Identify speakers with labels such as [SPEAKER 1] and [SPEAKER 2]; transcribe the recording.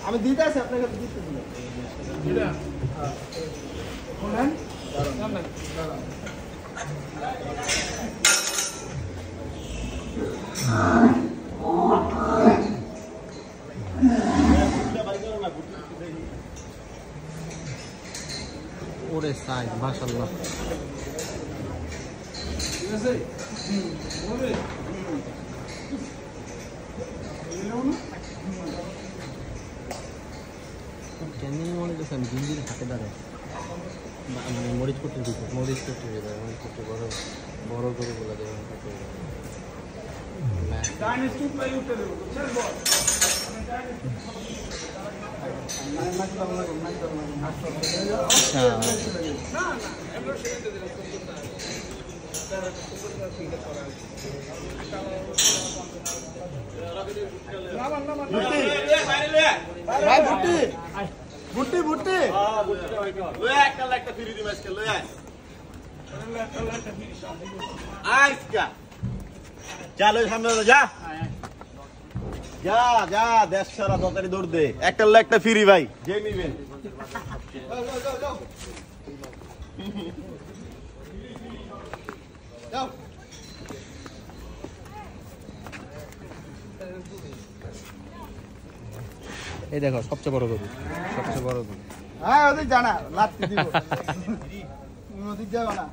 [SPEAKER 1] আমি দিতে আছি আপনাকে দিতে
[SPEAKER 2] ওরে সাইজ মাশাআল্লাহ ঠিক আছে হবে কেমনি মনে হচ্ছে আমি দিন দিন হাতে দাঁড়ায় মানে মরিচ করতে দিচ্ছি মরিচ করতে বড় বড় করে বলা যাবে
[SPEAKER 1] ভুট্টি ভুট্টি
[SPEAKER 3] একটা ফ্রি দিম আজকে লই আয় আজকে চলো সামনে যা যা যা দেশ সারা দতারি দৌড় দে একটা ফ্রি ভাই যে নিবেন যাও
[SPEAKER 2] এই দেখো সবচেয়ে বড় গরু
[SPEAKER 1] হ্যাঁ ওদের জানা লাভ দিব ওদের যাবে না